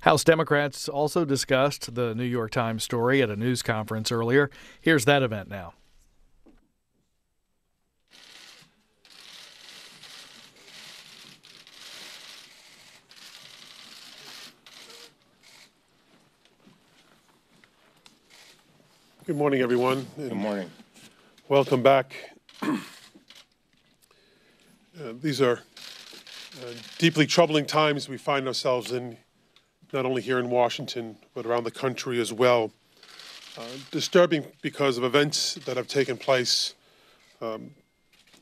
House Democrats also discussed the New York Times story at a news conference earlier. Here's that event now. Good morning, everyone. Good morning. Welcome back. These are deeply troubling times we find ourselves in, not only here in Washington, but around the country as well. Disturbing because of events that have taken place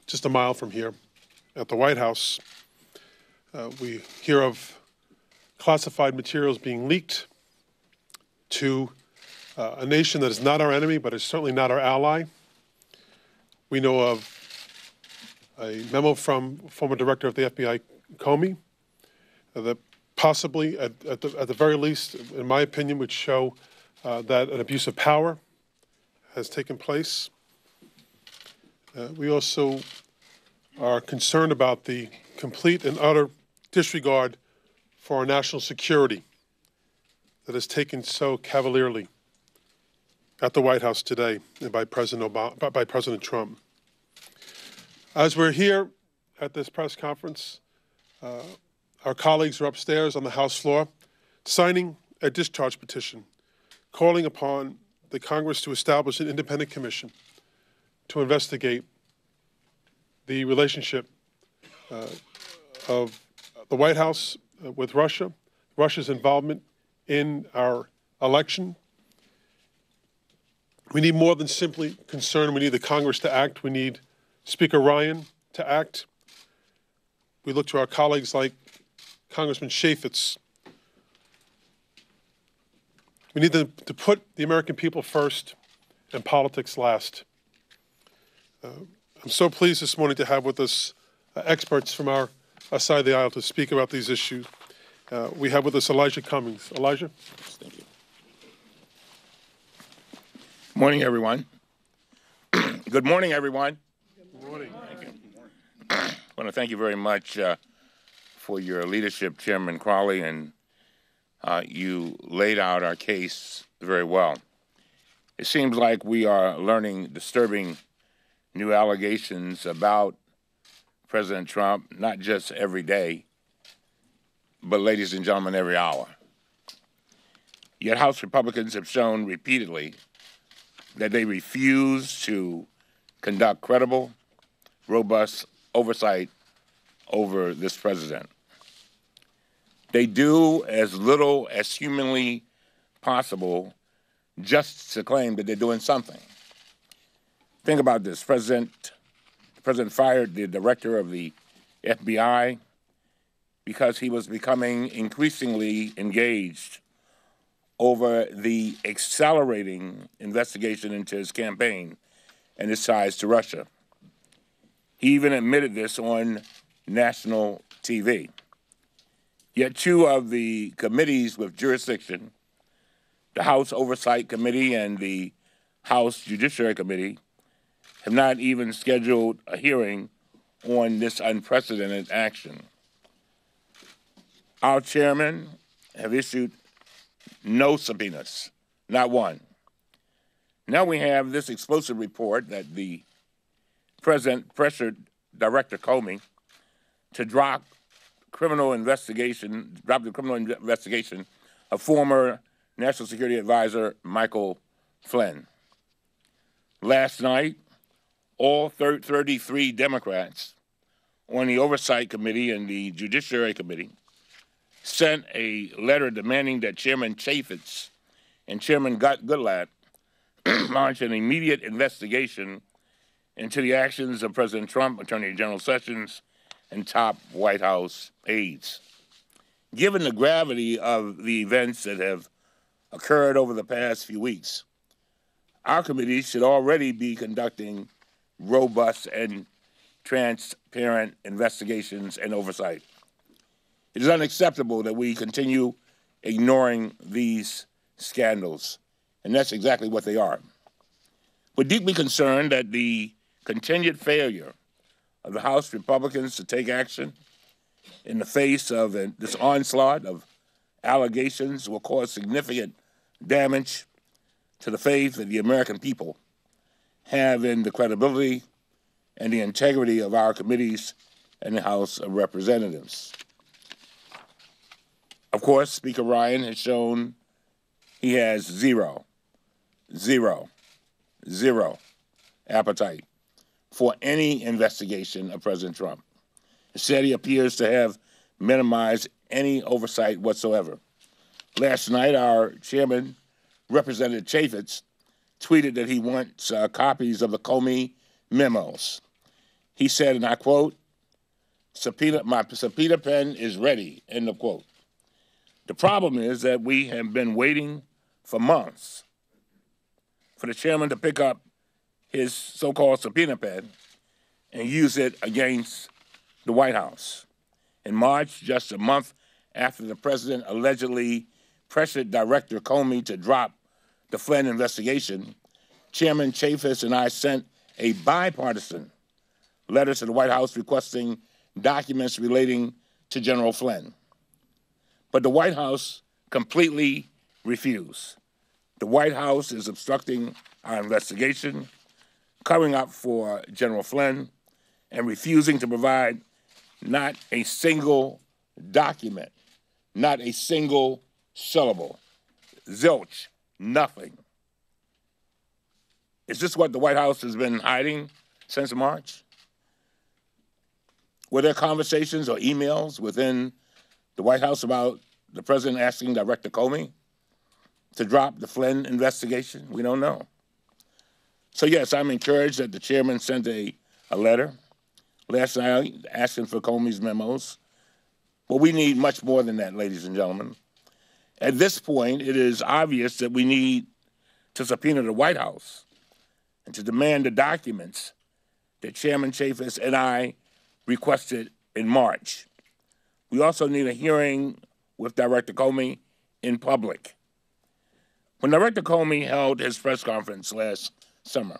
just a mile from here at the White House. We hear of classified materials being leaked to a nation that is not our enemy, but is certainly not our ally. We know of a memo from former director of the FBI, Comey, that possibly, at the very least, in my opinion, would show that an abuse of power has taken place. We also are concerned about the complete and utter disregard for our national security that is taken so cavalierly at the White House today and by President Trump. As we're here at this press conference, our colleagues are upstairs on the House floor signing a discharge petition calling upon the Congress to establish an independent commission to investigate the relationship of the White House with Russia, Russia's involvement in our election. We need more than simply concern. We need the Congress to act. We need Speaker Ryan to act. We look to our colleagues like Congressman Chaffetz. We need them to put the American people first and politics last. I'm so pleased this morning to have with us experts from our side of the aisle to speak about these issues. We have with us Elijah Cummings. Elijah? Thank you. Morning, everyone. Good morning, everyone. Good morning. Thank you. I want to thank you very much for your leadership, Chairman Crowley, and you laid out our case very well. It seems like we are learning disturbing new allegations about President Trump, not just every day, but, ladies and gentlemen, every hour. Yet House Republicans have shown repeatedly that they refuse to conduct credible, robust oversight over this president. They do as little as humanly possible just to claim that they're doing something. Think about this. The president fired the director of the FBI because he was becoming increasingly engaged over the accelerating investigation into his campaign and his ties to Russia. He even admitted this on national TV. Yet two of the committees with jurisdiction, the House Oversight Committee and the House Judiciary Committee, have not even scheduled a hearing on this unprecedented action. Our chairmen have issued no subpoenas, not one. Now we have this explosive report that the president pressured Director Comey to drop the criminal investigation of former National Security Advisor Michael Flynn. Last night, all 33 Democrats on the Oversight Committee and the Judiciary Committee sent a letter demanding that Chairman Chaffetz and Chairman Goodlatte launch an immediate investigation into the actions of President Trump, Attorney General Sessions, and top White House aides. Given the gravity of the events that have occurred over the past few weeks, our committee should already be conducting robust and transparent investigations and oversight. It is unacceptable that we continue ignoring these scandals, and that's exactly what they are. We're deeply concerned that the continued failure of the House Republicans to take action in the face of this onslaught of allegations will cause significant damage to the faith that the American people have in the credibility and the integrity of our committees and the House of Representatives. Of course, Speaker Ryan has shown he has zero appetite for any investigation of President Trump. Instead, he appears to have minimized any oversight whatsoever. Last night, our chairman, Representative Chaffetz, tweeted that he wants copies of the Comey memos. He said, and I quote, my subpoena pen is ready, end of quote. The problem is that we have been waiting for months for the chairman to pick up his so-called subpoena pen and use it against the White House. In March, just a month after the president allegedly pressured Director Comey to drop the Flynn investigation, Chairman Chaffetz and I sent a bipartisan letter to the White House requesting documents relating to General Flynn. But the White House completely refused. The White House is obstructing our investigation, covering up for General Flynn, and refusing to provide not a single document, not a single syllable, zilch, nothing. Is this what the White House has been hiding since March? Were there conversations or emails within the White House about the president asking Director Comey to drop the Flynn investigation? We don't know. So yes, I'm encouraged that the chairman sent a letter last night asking for Comey's memos. But we need much more than that, ladies and gentlemen. At this point, it is obvious that we need to subpoena the White House and to demand the documents that Chairman Chaffetz and I requested in March. We also need a hearing with Director Comey in public. When Director Comey held his press conference last summer,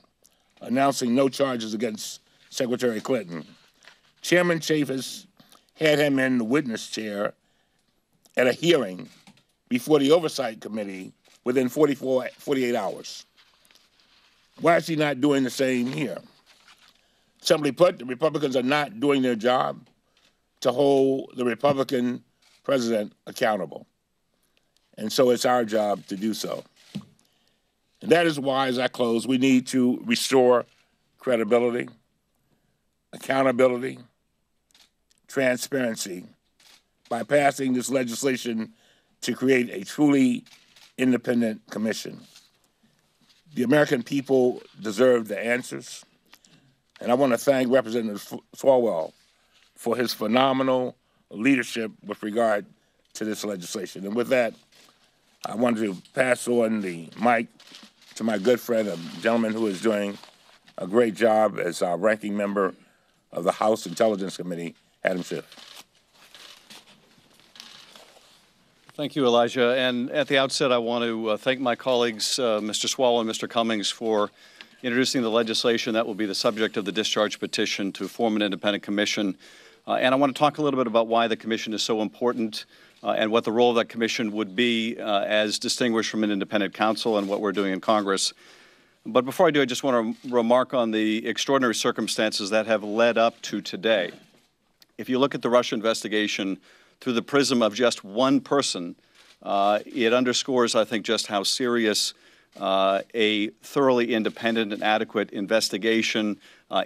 announcing no charges against Secretary Clinton, Chairman Chaffetz had him in the witness chair at a hearing before the Oversight Committee within 48 hours. Why is he not doing the same here? Simply put, the Republicans are not doing their job to hold the Republican president accountable. And so it's our job to do so. And that is why, as I close, we need to restore credibility, accountability, transparency by passing this legislation to create a truly independent commission. The American people deserve the answers. And I want to thank Representative Swalwell for his phenomenal leadership with regard to this legislation. And with that, I want to pass on the mic to my good friend, a gentleman who is doing a great job as our ranking member of the House Intelligence Committee, Adam Schiff. Thank you, Elijah. And at the outset, I want to thank my colleagues, Mr. Swalwell and Mr. Cummings, for introducing the legislation that will be the subject of the discharge petition to form an independent commission. And I want to talk a little bit about why the commission is so important and what the role of that commission would be as distinguished from an independent counsel and what we're doing in Congress. But before I do, I just want to remark on the extraordinary circumstances that have led up to today. If you look at the Russia investigation through the prism of just one person, it underscores, I think, just how serious a thoroughly independent and adequate investigation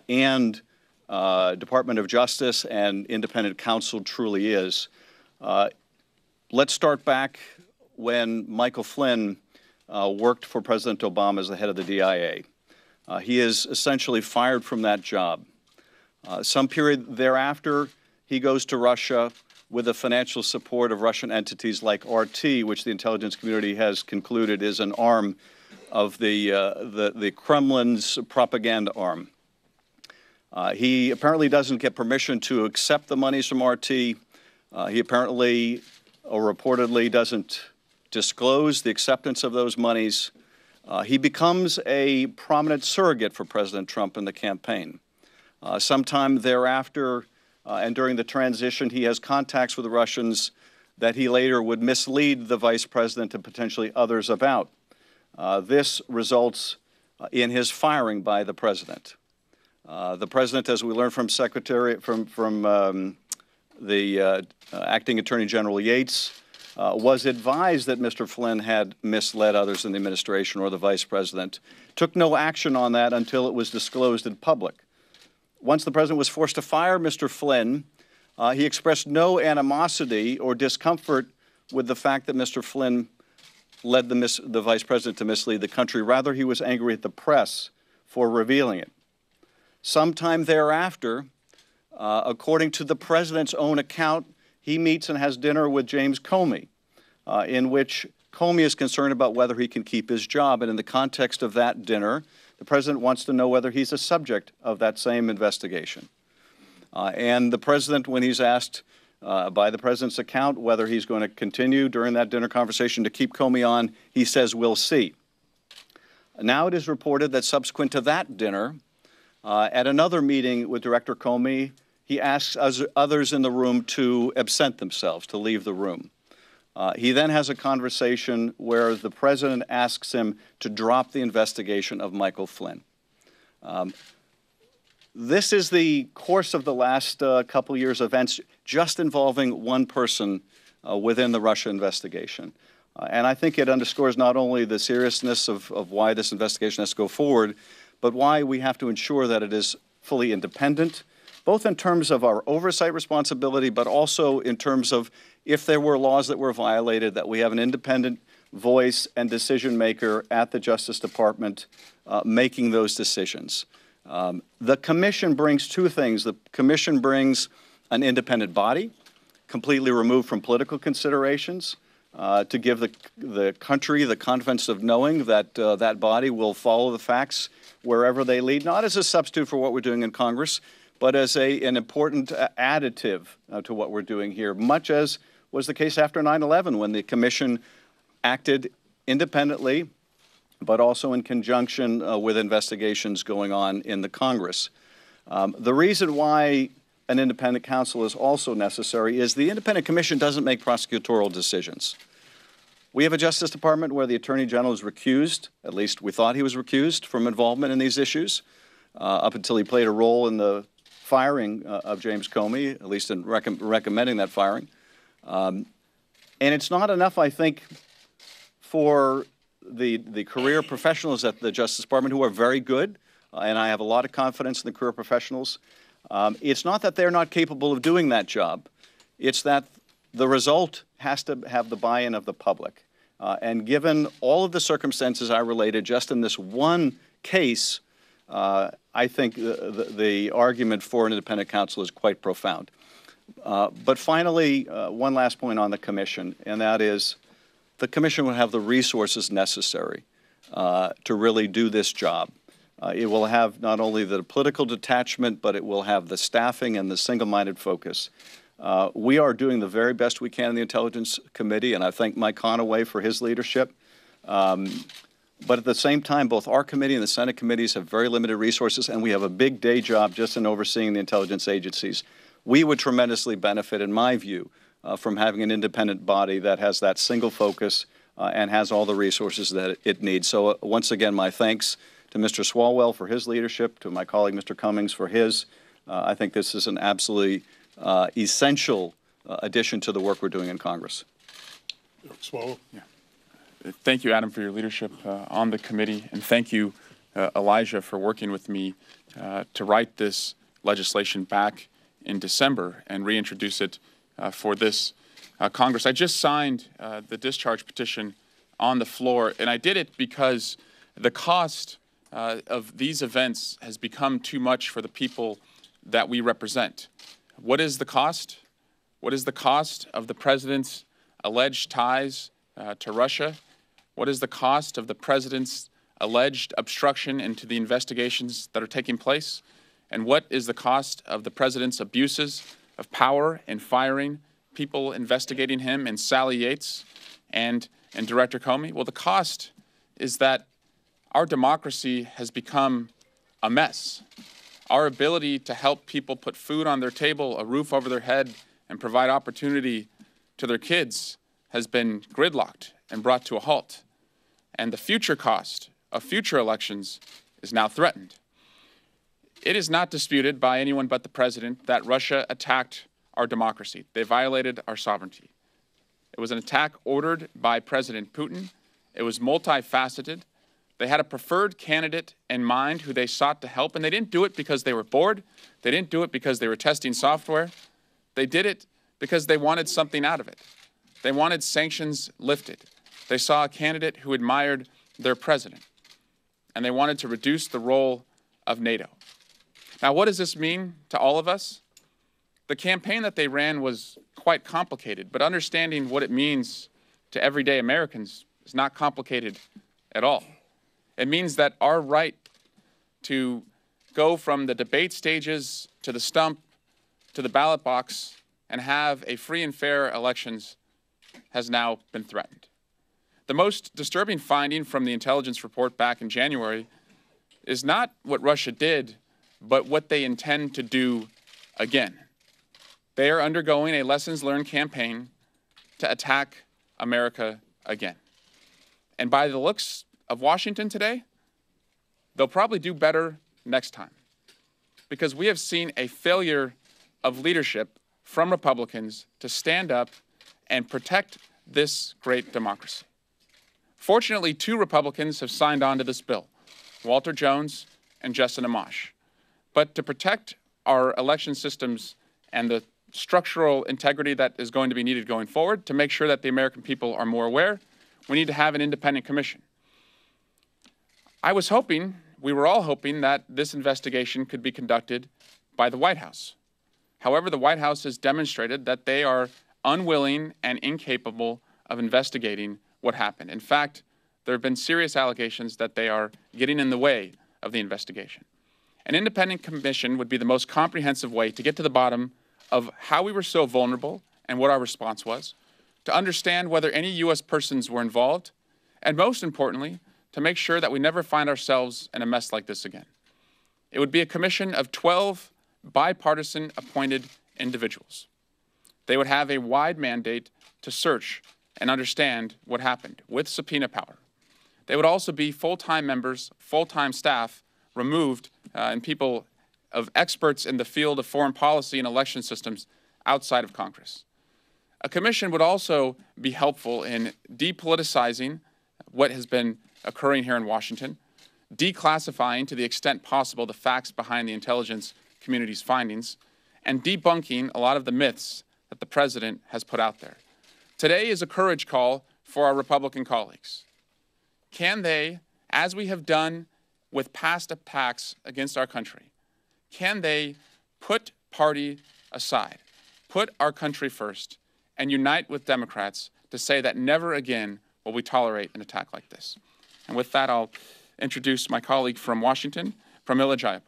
and Department of Justice and independent counsel truly is. Let's start back when Michael Flynn worked for President Obama as the head of the DIA. He is essentially fired from that job. Some period thereafter, he goes to Russia with the financial support of Russian entities like RT, which the intelligence community has concluded is an arm of the Kremlin's propaganda arm. He apparently doesn't get permission to accept the monies from RT. He apparently or reportedly doesn't disclose the acceptance of those monies. He becomes a prominent surrogate for President Trump in the campaign. Sometime thereafter and during the transition, he has contacts with the Russians that he later would mislead the vice president and potentially others about. This results in his firing by the president. The president, as we learned from the acting Attorney General Yates, was advised that Mr. Flynn had misled others in the administration or the vice president, took no action on that until it was disclosed in public. Once the president was forced to fire Mr. Flynn, he expressed no animosity or discomfort with the fact that Mr. Flynn led the vice president to mislead the country. Rather, he was angry at the press for revealing it. Sometime thereafter, according to the president's own account, he meets and has dinner with James Comey, in which Comey is concerned about whether he can keep his job. And in the context of that dinner, the president wants to know whether he's a subject of that same investigation. And the president, when he's asked by the president's account whether he's going to continue during that dinner conversation to keep Comey on, he says, "We'll see." Now it is reported that subsequent to that dinner, at another meeting with Director Comey, he asks others in the room to absent themselves, to leave the room. He then has a conversation where the president asks him to drop the investigation of Michael Flynn. This is the course of the last couple years' events, just involving one person within the Russia investigation. And I think it underscores not only the seriousness of why this investigation has to go forward, but why we have to ensure that it is fully independent, both in terms of our oversight responsibility, but also in terms of if there were laws that were violated, that we have an independent voice and decision maker at the Justice Department making those decisions. The Commission brings two things. The Commission brings an independent body, completely removed from political considerations, to give the country the confidence of knowing that that body will follow the facts wherever they lead, not as a substitute for what we're doing in Congress, but as an important additive to what we're doing here, much as was the case after 9/11, when the Commission acted independently, but also in conjunction with investigations going on in the Congress. The reason why an independent counsel is also necessary is the independent commission doesn't make prosecutorial decisions. We have a Justice Department where the Attorney General is recused, at least we thought he was recused from involvement in these issues, up until he played a role in the firing of James Comey, at least in recommending that firing. And it's not enough, I think, for the career professionals at the Justice Department, who are very good, and I have a lot of confidence in the career professionals. It's not that they're not capable of doing that job. It's that the result has to have the buy-in of the public. And given all of the circumstances I related just in this one case, I think the argument for an independent counsel is quite profound. But finally, one last point on the Commission, and that is the Commission will have the resources necessary to really do this job. It will have not only the political detachment, but it will have the staffing and the single-minded focus. We are doing the very best we can in the Intelligence Committee, and I thank Mike Conaway for his leadership. But at the same time, both our committee and the Senate committees have very limited resources, and we have a big day job just in overseeing the intelligence agencies. We would tremendously benefit, in my view, from having an independent body that has that single focus and has all the resources that it needs. So once again, my thanks to Mr. Swalwell for his leadership, to my colleague Mr. Cummings for his. I think this is an absolutely essential addition to the work we're doing in Congress. Swalwell. Yeah. Thank you, Adam, for your leadership on the committee, and thank you, Elijah, for working with me to write this legislation back in December and reintroduce it for this Congress. I just signed the discharge petition on the floor, and I did it because the cost of these events has become too much for the people that we represent. What is the cost? What is the cost of the president's alleged ties to Russia? What is the cost of the president's alleged obstruction into the investigations that are taking place? And what is the cost of the president's abuses of power in firing people investigating him and Sally Yates and Director Comey? Well, the cost is that our democracy has become a mess. Our ability to help people put food on their table, a roof over their head, and provide opportunity to their kids has been gridlocked and brought to a halt. And the future cost of future elections is now threatened. It is not disputed by anyone but the president that Russia attacked our democracy. They violated our sovereignty. It was an attack ordered by President Putin. It was multifaceted. They had a preferred candidate in mind who they sought to help, and they didn't do it because they were bored. They didn't do it because they were testing software. They did it because they wanted something out of it. They wanted sanctions lifted. They saw a candidate who admired their president, and they wanted to reduce the role of NATO. Now, what does this mean to all of us? The campaign that they ran was quite complicated, but understanding what it means to everyday Americans is not complicated at all. It means that our right to go from the debate stages to the stump to the ballot box and have a free and fair elections has now been threatened. The most disturbing finding from the intelligence report back in January is not what Russia did, but what they intend to do again. They are undergoing a lessons learned campaign to attack America again. And by the looks of Washington today, they'll probably do better next time, because we have seen a failure of leadership from Republicans to stand up and protect this great democracy. Fortunately, 2 Republicans have signed on to this bill, Walter Jones and Justin Amash. But to protect our election systems and the structural integrity that is going to be needed going forward, to make sure that the American people are more aware, we need to have an independent commission. I was hoping, we were all hoping, that this investigation could be conducted by the White House. However, the White House has demonstrated that they are unwilling and incapable of investigating what happened. In fact, there have been serious allegations that they are getting in the way of the investigation. An independent commission would be the most comprehensive way to get to the bottom of how we were so vulnerable and what our response was, to understand whether any U.S. persons were involved, and most importantly, to make sure that we never find ourselves in a mess like this again. It would be a commission of 12 bipartisan appointed individuals. They would have a wide mandate to search and understand what happened with subpoena power. They would also be full-time members, full-time staff, removed, and people of experts in the field of foreign policy and election systems outside of Congress. A commission would also be helpful in depoliticizing what has been occurring here in Washington, declassifying to the extent possible the facts behind the intelligence community's findings, and debunking a lot of the myths that the president has put out there. Today is a courage call for our Republican colleagues. Can they, as we have done with past attacks against our country, can they put party aside, put our country first, and unite with Democrats to say that never again will we tolerate an attack like this? And with that, I'll introduce my colleague from Washington, Pramila Jayapal.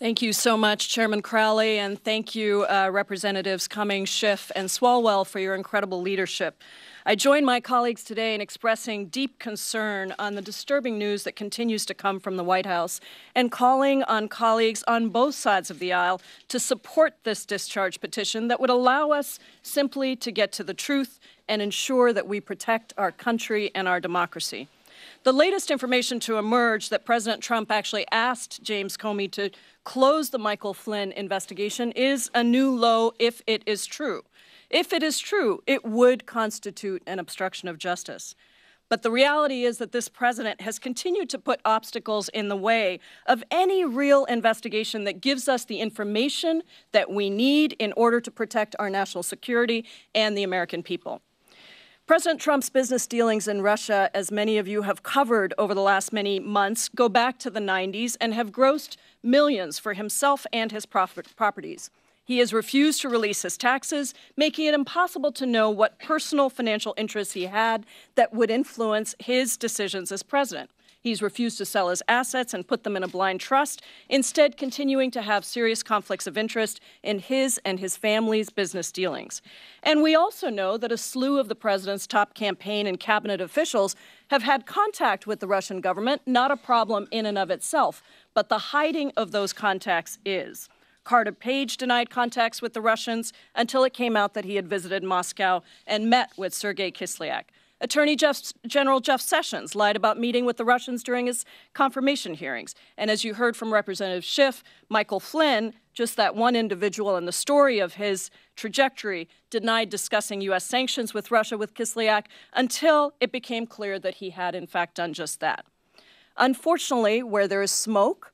Thank you so much, Chairman Crowley, and thank you, Representatives Cummings, Schiff, and Swalwell for your incredible leadership. I join my colleagues today in expressing deep concern on the disturbing news that continues to come from the White House and calling on colleagues on both sides of the aisle to support this discharge petition that would allow us simply to get to the truth and ensure that we protect our country and our democracy. The latest information to emerge that President Trump actually asked James Comey to close the Michael Flynn investigation is a new low if it is true. If it is true, it would constitute an obstruction of justice. But the reality is that this president has continued to put obstacles in the way of any real investigation that gives us the information that we need in order to protect our national security and the American people. President Trump's business dealings in Russia, as many of you have covered over the last many months, go back to the 90s and have grossed millions for himself and his properties. He has refused to release his taxes, making it impossible to know what personal financial interests he had that would influence his decisions as president. He's refused to sell his assets and put them in a blind trust, instead continuing to have serious conflicts of interest in his and his family's business dealings. And we also know that a slew of the president's top campaign and cabinet officials have had contact with the Russian government, not a problem in and of itself, but the hiding of those contacts is. Carter Page denied contacts with the Russians until it came out that he had visited Moscow and met with Sergei Kislyak. Attorney General Jeff Sessions lied about meeting with the Russians during his confirmation hearings. And as you heard from Representative Schiff, Michael Flynn, just that one individual in the story of his trajectory, denied discussing U.S. sanctions with Russia with Kislyak until it became clear that he had, in fact, done just that. Unfortunately, where there is smoke,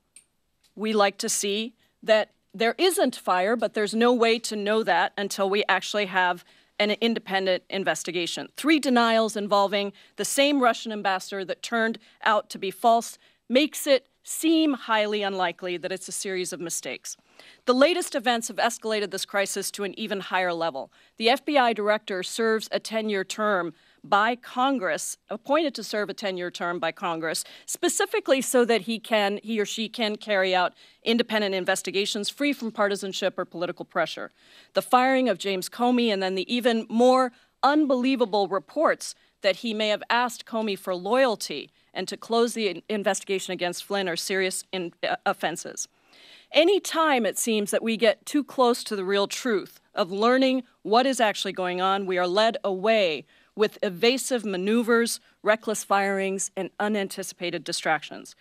we like to see that there isn't fire, but there's no way to know that until we actually have an independent investigation. 3 denials involving the same Russian ambassador that turned out to be false makes it seem highly unlikely that it's a series of mistakes. The latest events have escalated this crisis to an even higher level. The FBI director serves a 10-year term by Congress, appointed to serve a 10-year term by Congress, specifically so that he or she can carry out independent investigations free from partisanship or political pressure. The firing of James Comey and then the even more unbelievable reports that he may have asked Comey for loyalty and to close the investigation against Flynn are serious offenses. Any time it seems that we get too close to the real truth of learning what is actually going on, we are led away with evasive maneuvers, reckless firings, and unanticipated distractions.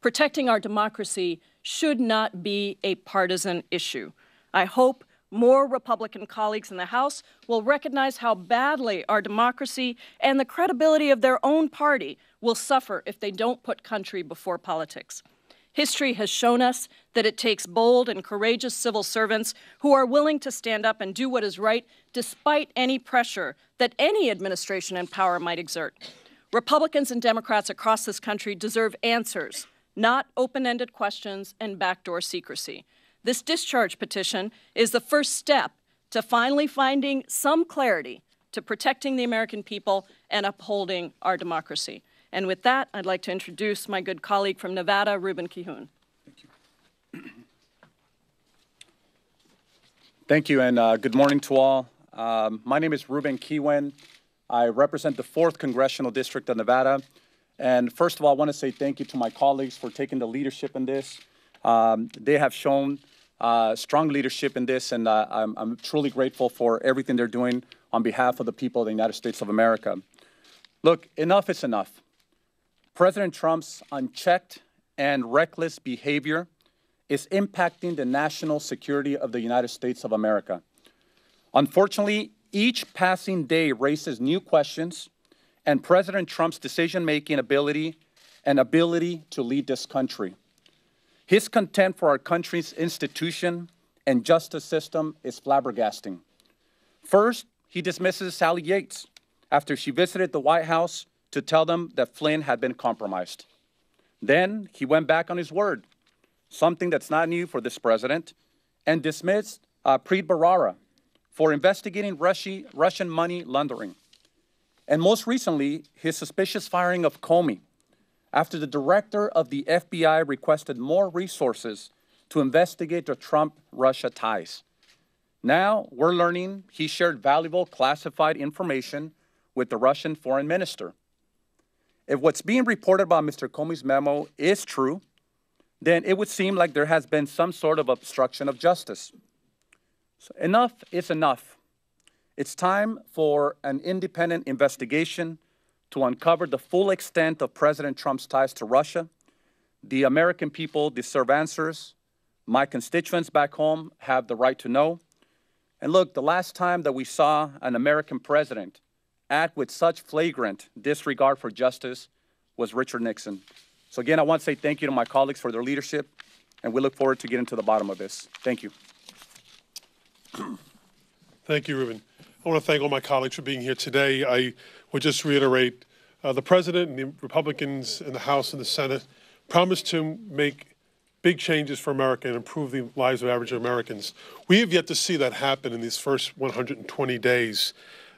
Protecting our democracy should not be a partisan issue. I hope more Republican colleagues in the House will recognize how badly our democracy and the credibility of their own party will suffer if they don't put country before politics. History has shown us that it takes bold and courageous civil servants who are willing to stand up and do what is right despite any pressure that any administration in power might exert. Republicans and Democrats across this country deserve answers, not open-ended questions and backdoor secrecy. This discharge petition is the first step to finally finding some clarity to protecting the American people and upholding our democracy. And with that, I'd like to introduce my good colleague from Nevada, Ruben Kihun. Thank you, and good morning to all. My name is Ruben Kihun. I represent the 4th Congressional District of Nevada. And first of all, I want to say thank you to my colleagues for taking the leadership in this. They have shown strong leadership in this, and I'm truly grateful for everything they're doing on behalf of the people of the United States of America. Look, enough is enough. President Trump's unchecked and reckless behavior is impacting the national security of the United States of America. Unfortunately, each passing day raises new questions and President Trump's decision-making ability to lead this country. His contempt for our country's institution and justice system is flabbergasting. First, he dismisses Sally Yates after she visited the White House to tell them that Flynn had been compromised. Then he went back on his word, something that's not new for this president, and dismissed Preet Bharara for investigating Russian money laundering. And most recently, his suspicious firing of Comey after the director of the FBI requested more resources to investigate the Trump-Russia ties. Now we're learning he shared valuable classified information with the Russian foreign minister. If what's being reported about Mr. Comey's memo is true, then it would seem like there has been some sort of obstruction of justice. So enough is enough. It's time for an independent investigation to uncover the full extent of President Trump's ties to Russia. The American people deserve answers. My constituents back home have the right to know. And look, the last time that we saw an American president act with such flagrant disregard for justice was Richard Nixon. So again, I want to say thank you to my colleagues for their leadership, and we look forward to getting to the bottom of this. Thank you. Thank you, Ruben. I want to thank all my colleagues for being here today. I would just reiterate, the President and the Republicans in the House and the Senate promised to make big changes for America and improve the lives of average Americans. We have yet to see that happen in these first 120 days.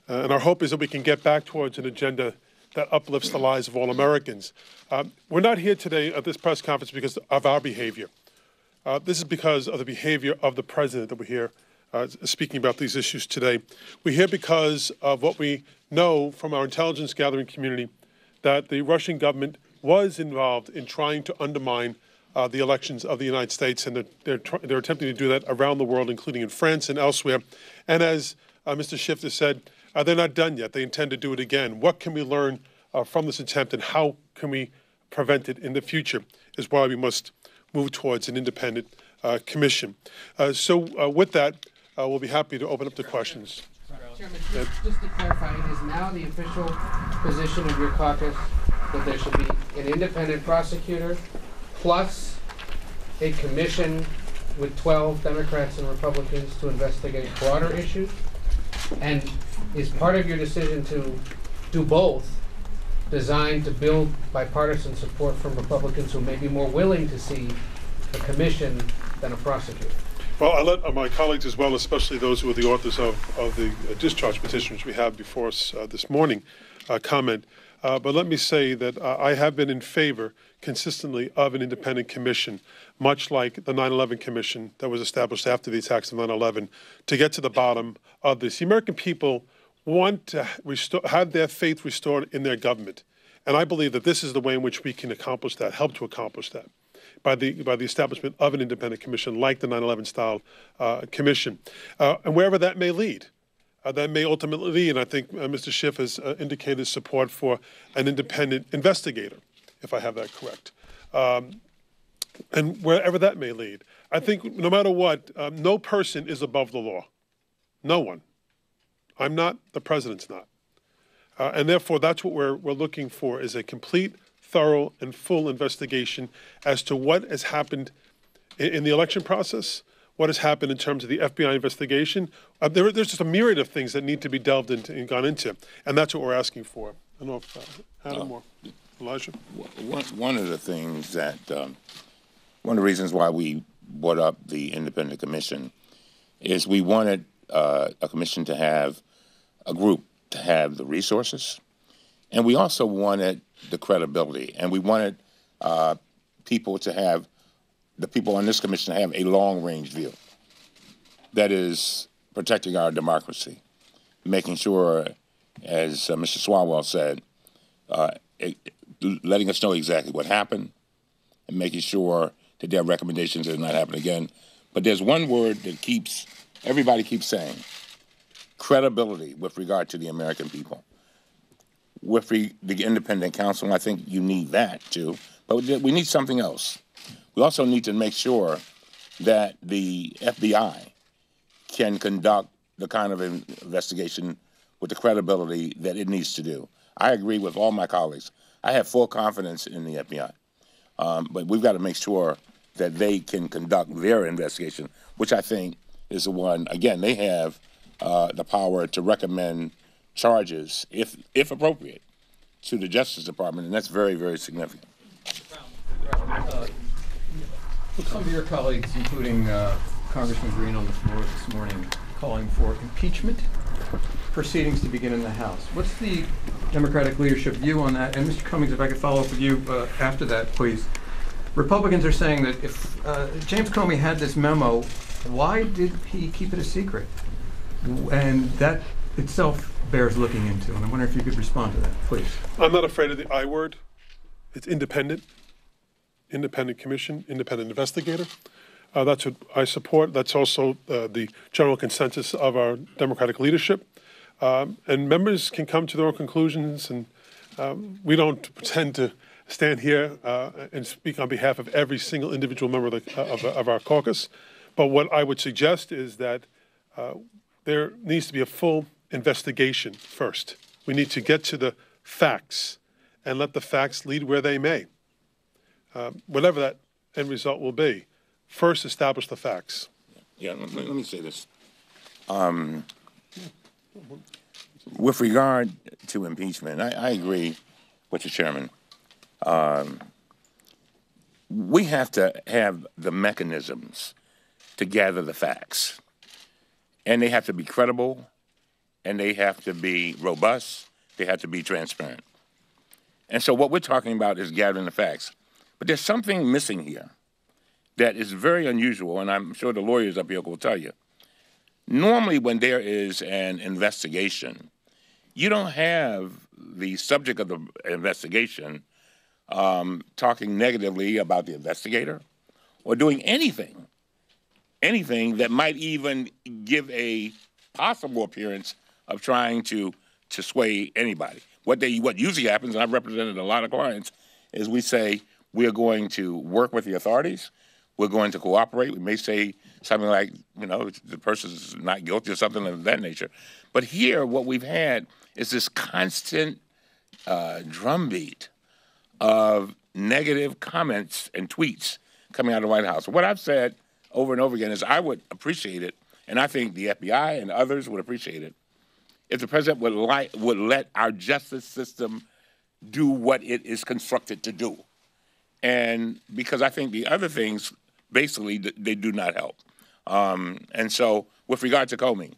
And our hope is that we can get back towards an agenda that uplifts the lives of all Americans. We're not here today at this press conference because of our behavior. This is because of the behavior of the President that we're here speaking about these issues today. We're here because of what we know from our intelligence gathering community, that the Russian government was involved in trying to undermine the elections of the United States, and they're attempting to do that around the world, including in France and elsewhere. And as Mr. Schiff has said, they're not done yet. They intend to do it again. What can we learn from this attempt, and how can we prevent it in the future, is why we must move towards an independent commission. So with that, we'll be happy to open up to questions. Chairman, just to clarify, it is now the official position of your caucus that there should be an independent prosecutor plus a commission with 12 Democrats and Republicans to investigate broader issues? And is part of your decision to do both designed to build bipartisan support from Republicans who may be more willing to see a commission than a prosecutor? Well, I'll let my colleagues as well, especially those who are the authors of the discharge petition which we have before us this morning, comment. But let me say that I have been in favor consistently of an independent commission, much like the 9/11 Commission that was established after the attacks of 9/11, to get to the bottom of this. The American people want to have their faith restored in their government. And I believe that this is the way in which we can accomplish that, help to accomplish that, by the establishment of an independent commission like the 9/11 style commission. And wherever that may lead, that may ultimately lead, and I think Mr. Schiff has indicated support for an independent investigator, if I have that correct. And wherever that may lead, I think no matter what, no person is above the law. No one. I'm not, the president's not. And therefore, that's what we're looking for, is a complete, thorough, and full investigation as to what has happened in the election process, what has happened in terms of the FBI investigation. There's just a myriad of things that need to be delved into and gone into, and that's what we're asking for. I don't know if Adam or Elijah? One of the things that, one of the reasons why we brought up the independent commission is we wanted a commission to have a group to have the resources, and we also wanted the credibility, and we wanted people to have, the people on this commission to have a long-range view that is protecting our democracy, making sure, as Mr. Swalwell said, letting us know exactly what happened and making sure that their recommendations does not happen again. But there's one word that everybody keeps saying: credibility with regard to the American people. With the independent counsel, I think you need that too, but we need something else. We also need to make sure that the FBI can conduct the kind of investigation with the credibility that it needs to do. I agree with all my colleagues. I have full confidence in the FBI, but we've got to make sure that they can conduct their investigation, which I think is the one, again, they have the power to recommend charges, if appropriate, to the Justice Department, and that's very, very significant. Some of your colleagues, including Congressman Green on the floor this morning, calling for impeachment proceedings to begin in the House. What's the Democratic leadership view on that? And Mr. Cummings, if I could follow up with you after that, please. Republicans are saying that if James Comey had this memo, why did he keep it a secret? And that itself bears looking into, and I wonder if you could respond to that, please. I'm not afraid of the I word. It's independent. Independent commission, independent investigator. That's what I support. That's also the general consensus of our Democratic leadership. And members can come to their own conclusions, and we don't pretend to stand here and speak on behalf of every single individual member of our caucus. But what I would suggest is that there needs to be a full investigation first. We need to get to the facts and let the facts lead where they may. Whatever that end result will be, first establish the facts. Yeah, let me say this. With regard to impeachment, I agree with the chairman. We have to have the mechanisms to gather the facts. And they have to be credible, and they have to be robust, they have to be transparent. And so what we're talking about is gathering the facts. But there's something missing here that is very unusual, and I'm sure the lawyers up here will tell you. Normally when there is an investigation, you don't have the subject of the investigation talking negatively about the investigator or doing anything that might even give a possible appearance of trying to sway anybody. What usually happens, and I've represented a lot of clients, is we say we're going to work with the authorities, we're going to cooperate. We may say something like, the person's not guilty or something of that nature. But here, what we've had is this constant drumbeat of negative comments and tweets coming out of the White House. What I've said over and over again is I would appreciate it, and I think the FBI and others would appreciate it, if the president would let our justice system do what it is constructed to do. And because I think the other things, basically, they do not help. And so with regard to Comey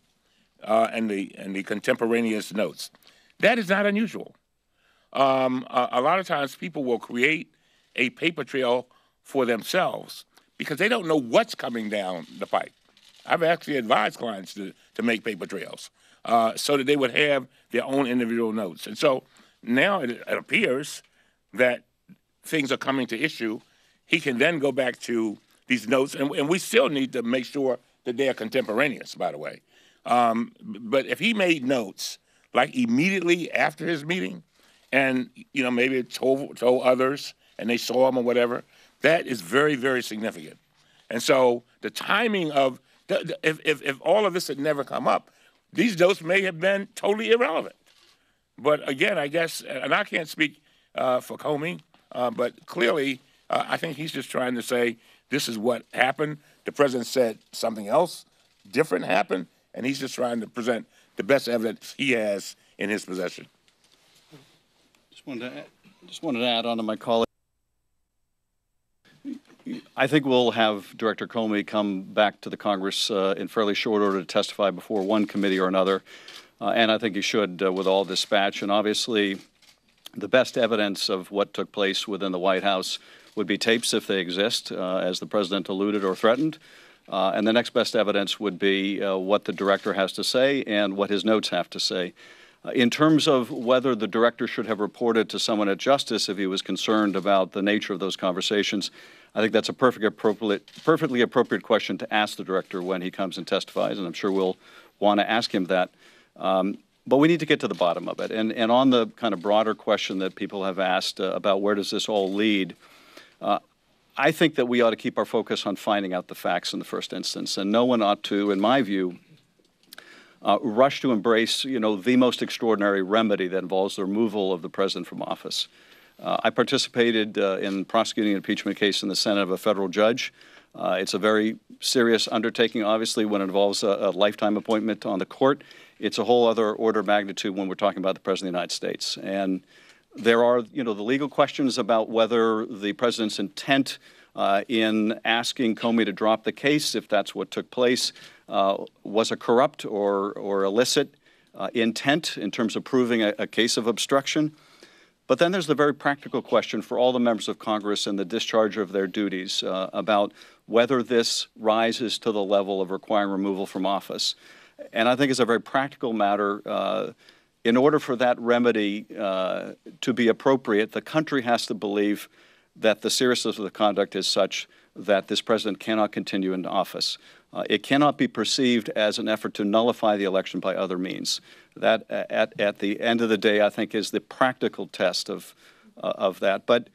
and the contemporaneous notes, that is not unusual. A lot of times people will create a paper trail for themselves because they don't know what's coming down the pipe. I've actually advised clients to make paper trails so that they would have their own individual notes. And so now it appears that things are coming to issue. He can then go back to these notes, and we still need to make sure that they are contemporaneous, by the way. But if he made notes, like immediately after his meeting, and maybe told others, and they saw him or whatever, that is very, very significant. And so the timing of if all of this had never come up, these notes may have been totally irrelevant. But again, I guess, and I can't speak for Comey, but clearly I think he's just trying to say this is what happened. The president said something else different happened, and he's just trying to present the best evidence he has in his possession. Just wanted to add on to my colleague. I think we'll have Director Comey come back to the Congress in fairly short order to testify before one committee or another, and I think he should with all dispatch. And obviously, the best evidence of what took place within the White House would be tapes if they exist, as the president alluded or threatened. And the next best evidence would be what the director has to say and what his notes have to say. In terms of whether the director should have reported to someone at Justice if he was concerned about the nature of those conversations, I think that's a perfectly appropriate question to ask the director when he comes and testifies, and I'm sure we'll want to ask him that. But we need to get to the bottom of it. And on the kind of broader question that people have asked about where does this all lead, I think that we ought to keep our focus on finding out the facts in the first instance, and no one ought to, in my view, rush to embrace, the most extraordinary remedy that involves the removal of the president from office. I participated in prosecuting an impeachment case in the Senate of a federal judge. It's a very serious undertaking, obviously, when it involves a lifetime appointment on the court. It's a whole other order of magnitude when we're talking about the President of the United States. And there are, the legal questions about whether the president's intent in asking Comey to drop the case, if that's what took place, was a corrupt or illicit intent in terms of proving a case of obstruction. But then there's the very practical question for all the members of Congress and the discharge of their duties about whether this rises to the level of requiring removal from office. And I think it's a very practical matter. In order for that remedy to be appropriate, the country has to believe that the seriousness of the conduct is such that this president cannot continue in office. It cannot be perceived as an effort to nullify the election by other means. That, at the end of the day, I think is the practical test of that. But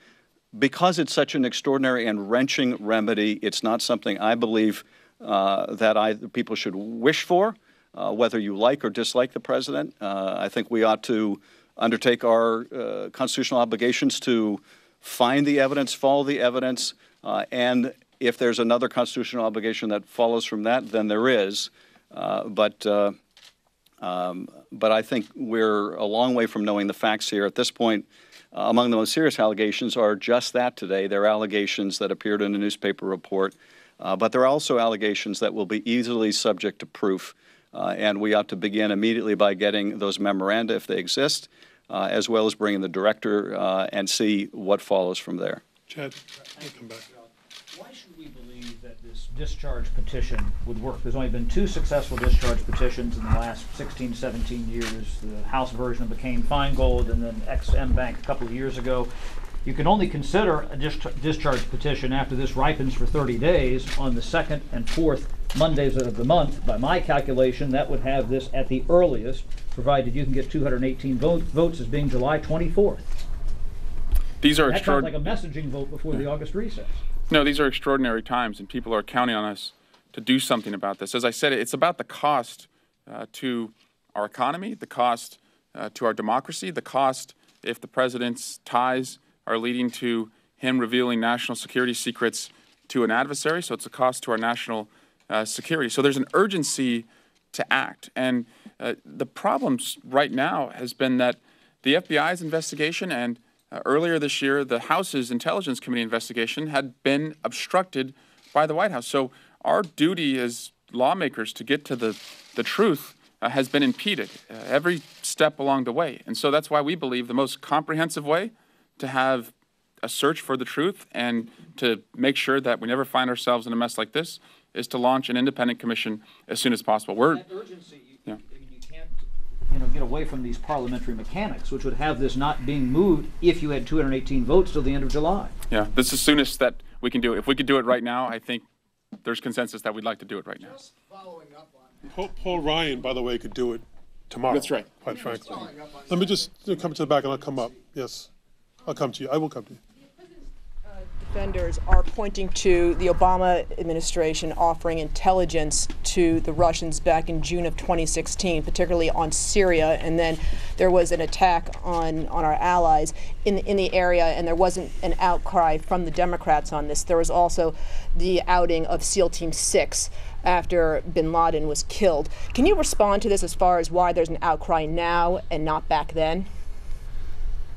because it's such an extraordinary and wrenching remedy, it's not something I believe that people should wish for, whether you like or dislike the president. I think we ought to undertake our constitutional obligations to find the evidence, follow the evidence, and if there's another constitutional obligation that follows from that, then there is. But I think we're a long way from knowing the facts here. At this point, among the most serious allegations are just that today. They're allegations that appeared in a newspaper report, but there are also allegations that will be easily subject to proof, and we ought to begin immediately by getting those memoranda, if they exist, as well as bringing the director and see what follows from there. Chad, I'll come back. Why should we believe that this discharge petition would work? There's only been 2 successful discharge petitions in the last 16, 17 years. The House version of McCain-Feingold and then ex-M Bank a couple of years ago. You can only consider a discharge petition after this ripens for 30 days on the 2nd and 4th Mondays of the month. By my calculation, that would have this at the earliest, provided you can get 218 votes, as being July 24th. These are that sounds like a messaging vote before the August recess. No, these are extraordinary times, and people are counting on us to do something about this. As I said, it's about the cost to our economy, the cost to our democracy, the cost if the president's ties are leading to him revealing national security secrets to an adversary. So it's a cost to our national security. So there's an urgency to act. And the problem right now has been that the FBI's investigation and earlier this year, the House's Intelligence Committee investigation had been obstructed by the White House. So our duty as lawmakers to get to the truth has been impeded every step along the way. And so that's why we believe the most comprehensive way to have a search for the truth and to make sure that we never find ourselves in a mess like this is to launch an independent commission as soon as possible. That urgency, you can't get away from these parliamentary mechanics, which would have this not being moved if you had 218 votes till the end of July. Yeah, this is the soonest that we can do it. If we could do it right now, I think there's consensus that we'd like to do it right now. Just following up on Paul Ryan, by the way, could do it tomorrow. That's right. Quite frankly. Let me just come to the back and I'll come up. Yes, I'll come to you. I will come to you. Defenders are pointing to the Obama administration offering intelligence to the Russians back in June of 2016, particularly on Syria, and then there was an attack on our allies in the area, and there wasn't an outcry from the Democrats on this. There was also the outing of SEAL Team 6 after bin Laden was killed. Can you respond to this as far as why there's an outcry now and not back then?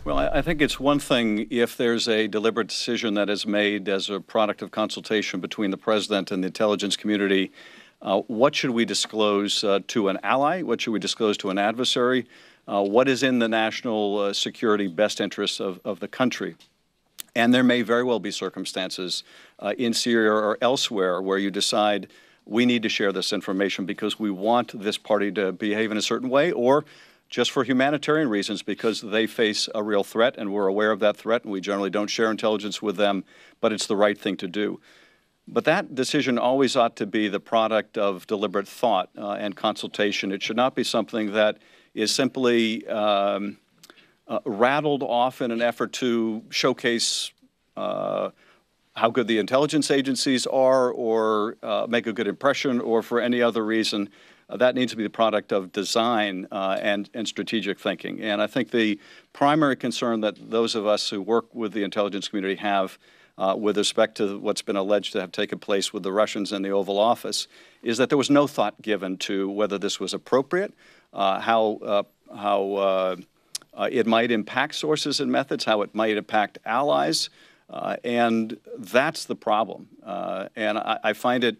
Well, I think it's one thing if there's a deliberate decision that is made as a product of consultation between the president and the intelligence community. What should we disclose to an ally? What should we disclose to an adversary? What is in the national security best interests of the country? And there may very well be circumstances in Syria or elsewhere where you decide we need to share this information because we want this party to behave in a certain way, or just for humanitarian reasons because they face a real threat and we're aware of that threat and we generally don't share intelligence with them, but it's the right thing to do. But that decision always ought to be the product of deliberate thought and consultation. It should not be something that is simply rattled off in an effort to showcase how good the intelligence agencies are or make a good impression or for any other reason. That needs to be the product of design and strategic thinking. And I think the primary concern that those of us who work with the intelligence community have with respect to what's been alleged to have taken place with the Russians in the Oval Office is that there was no thought given to whether this was appropriate, how it might impact sources and methods, how it might impact allies, and that's the problem. And I find it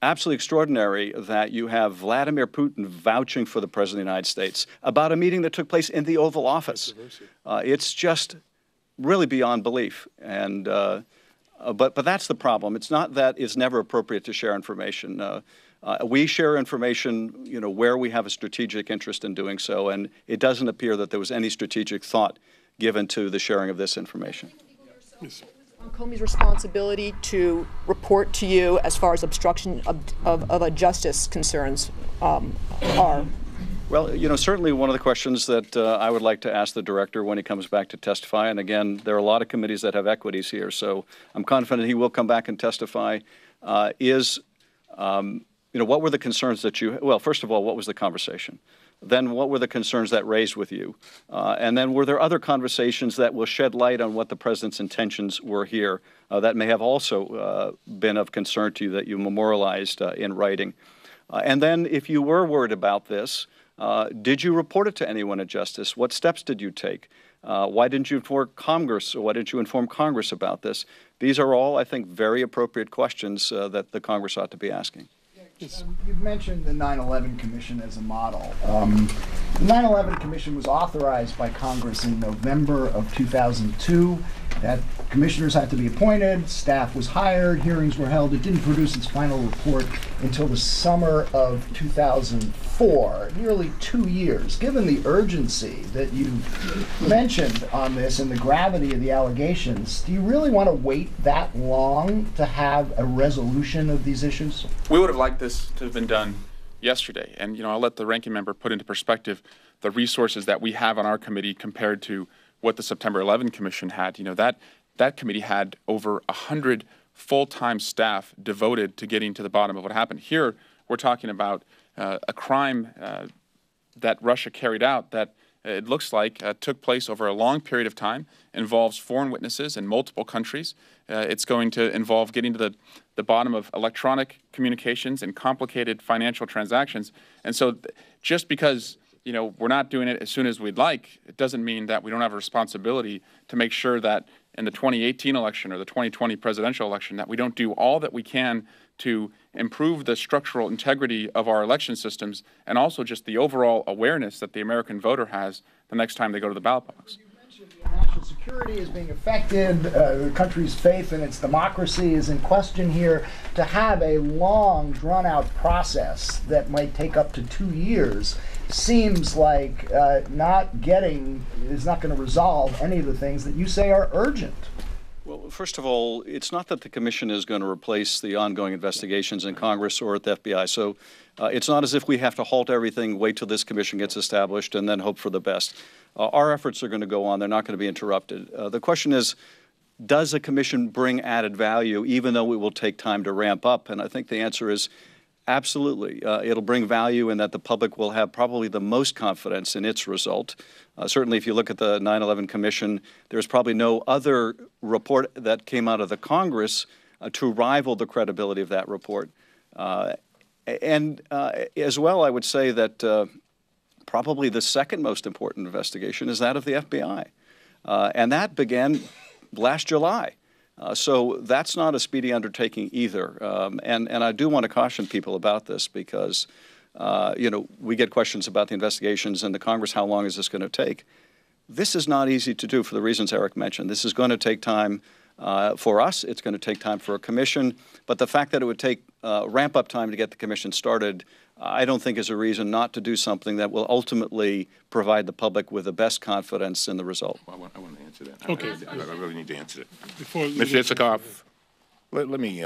absolutely extraordinary that you have Vladimir Putin vouching for the President of the United States about a meeting that took place in the Oval Office. It's just really beyond belief. And but that's the problem. It's not that it's never appropriate to share information. We share information, where we have a strategic interest in doing so, and it doesn't appear that there was any strategic thought given to the sharing of this information. Yes. Comey's responsibility to report to you as far as obstruction of a justice concerns are? Well, certainly one of the questions that I would like to ask the director when he comes back to testify, and again, there are a lot of committees that have equities here, so I'm confident he will come back and testify, is, what were the concerns that well, first of all, what was the conversation? Then what were the concerns that raised with you? And then were there other conversations that will shed light on what the president's intentions were here that may have also been of concern to you that you memorialized in writing? And then if you were worried about this, did you report it to anyone at Justice? What steps did you take? Why didn't you inform Congress, or why didn't you inform Congress about this? These are all, I think, very appropriate questions that the Congress ought to be asking. You've mentioned the 9/11 Commission as a model. The 9/11 Commission was authorized by Congress in November of 2002. That commissioners had to be appointed, staff was hired, hearings were held. It didn't produce its final report until the summer of 2003. for nearly 2 years. Given the urgency that you mentioned on this and the gravity of the allegations, do you really want to wait that long to have a resolution of these issues? We would have liked this to have been done yesterday. And, I'll let the ranking member put into perspective the resources that we have on our committee compared to what the September 11 Commission had. That committee had over 100 full-time staff devoted to getting to the bottom of what happened. Here, we're talking about a crime that Russia carried out that it looks like took place over a long period of time, involves foreign witnesses in multiple countries. It's going to involve getting to the bottom of electronic communications and complicated financial transactions. And so just because we're not doing it as soon as we'd like, it doesn't mean that we don't have a responsibility to make sure that in the 2018 election or the 2020 presidential election that we don't do all that we can to improve the structural integrity of our election systems and also just the overall awareness that the American voter has the next time they go to the ballot box. National security is being affected, the country's faith in its democracy is in question here. To have a long, drawn-out process that might take up to 2 years seems like is not going to resolve any of the things that you say are urgent. Well, first of all, it's not that the Commission is going to replace the ongoing investigations in Congress or at the FBI. So it's not as if we have to halt everything, wait till this Commission gets established, and then hope for the best. Our efforts are going to go on. They're not going to be interrupted. The question is, does a Commission bring added value, even though it will take time to ramp up? And I think the answer is absolutely. It'll bring value in that the public will have probably the most confidence in its result. Certainly, if you look at the 9/11 Commission, there's probably no other report that came out of the Congress to rival the credibility of that report. And as well, I would say that probably the second most important investigation is that of the FBI. And that began last July. So that's not a speedy undertaking either. And I do want to caution people about this because we get questions about the investigations and the Congress, how long is this going to take? This is not easy to do for the reasons Eric mentioned. This is going to take time for us. It's going to take time for a commission. But the fact that it would take ramp-up time to get the commission started, I don't think is a reason not to do something that will ultimately provide the public with the best confidence in the result. I want to answer that. Okay. I really need to answer it. Mr. Isikoff, let me,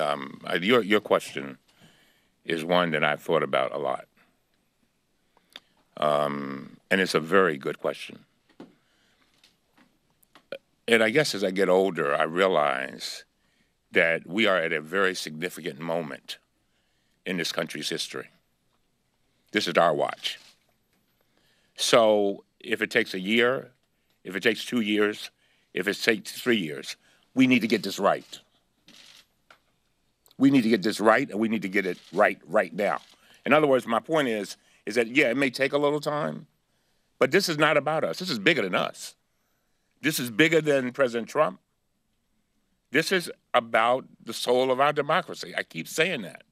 your question is one that I've thought about a lot. And it's a very good question. And I guess as I get older, I realize that we are at a very significant moment in this country's history. This is our watch. So if it takes a year, if it takes 2 years, if it takes 3 years, we need to get this right. We need to get this right, and we need to get it right now. In other words, my point is that, yeah, it may take a little time, but this is not about us. This is bigger than us. This is bigger than President Trump. This is about the soul of our democracy. I keep saying that.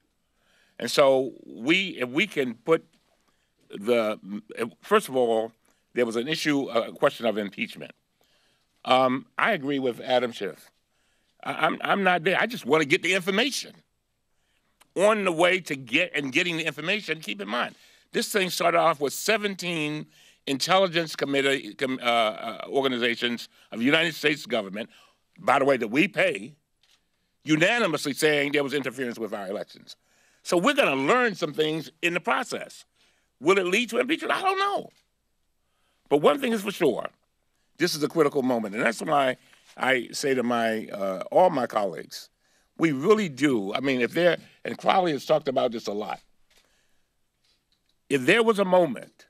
And so if we can put first of all, there was a question of impeachment. I agree with Adam Schiff. I'm not there. I just want to get the information. On the way to getting the information, keep in mind, this thing started off with 17 intelligence committee organizations of the United States government, by the way, that we pay, unanimously saying there was interference with our elections. So we're going to learn some things in the process. Will it lead to impeachment? I don't know. But one thing is for sure, this is a critical moment, and that's why I say to all my colleagues, we really do. I mean, and Crowley has talked about this a lot. If there was a moment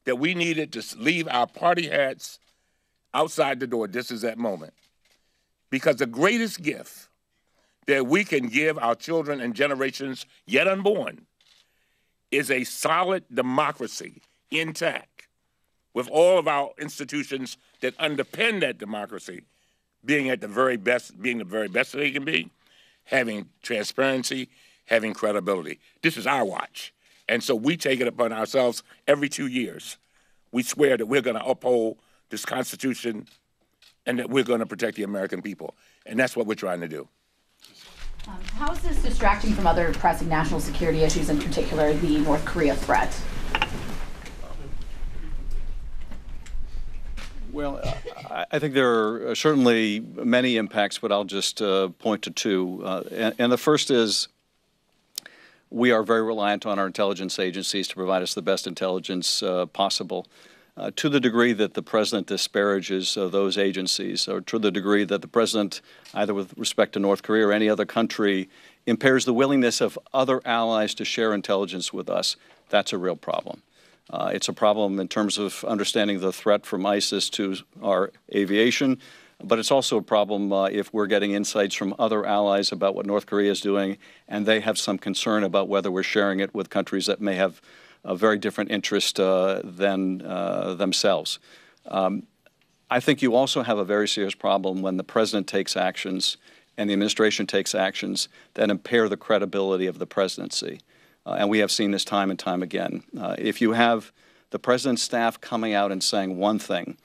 that we needed to leave our party hats outside the door, this is that moment. Because the greatest gift that we can give our children and generations yet unborn is a solid democracy intact, with all of our institutions that underpin that democracy being the very best that they can be, having transparency, having credibility. This is our watch. And so we take it upon ourselves every 2 years. We swear that we're going to uphold this Constitution and that we're going to protect the American people. And that's what we're trying to do. How is this distracting from other pressing national security issues, in particular the North Korea threat? Well, I think there are certainly many impacts, but I'll just point to two. And the first is we are very reliant on our intelligence agencies to provide us the best intelligence possible. To the degree that the president disparages those agencies, or to the degree that the president, either with respect to North Korea or any other country, impairs the willingness of other allies to share intelligence with us, that's a real problem. It's a problem in terms of understanding the threat from ISIS to our aviation, but it's also a problem if we're getting insights from other allies about what North Korea is doing, and they have some concern about whether we're sharing it with countries that may have a very different interest than themselves. I think you also have a very serious problem when the president takes actions and the administration takes actions that impair the credibility of the presidency. And we have seen this time and time again. If you have the president's staff coming out and saying one thing,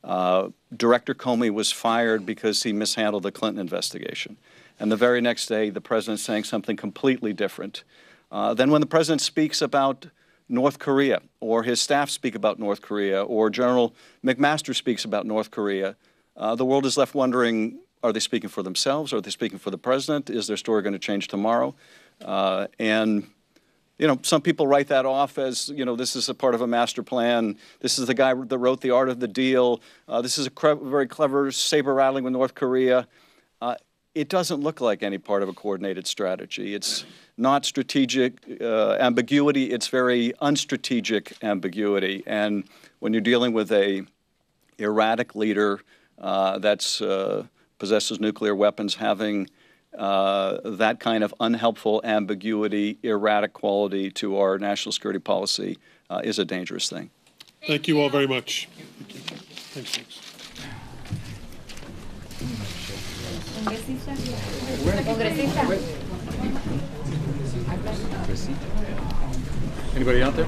Director Comey was fired because he mishandled the Clinton investigation, and the very next day the president's saying something completely different. Then when the president speaks about North Korea, or his staff speak about North Korea, or General McMaster speaks about North Korea, the world is left wondering, are they speaking for themselves? Are they speaking for the president? Is their story going to change tomorrow? And you know, some people write that off as, you know, this is a part of a master plan. This is the guy that wrote The Art of the Deal. This is a very clever saber rattling with North Korea. It doesn't look like any part of a coordinated strategy. It's not strategic ambiguity. It's very unstrategic ambiguity. And when you're dealing with a erratic leader that possesses nuclear weapons, having that kind of unhelpful ambiguity, erratic quality to our national security policy is a dangerous thing. Thank you all very much. Thank you. Thanks, folks. Anybody out there?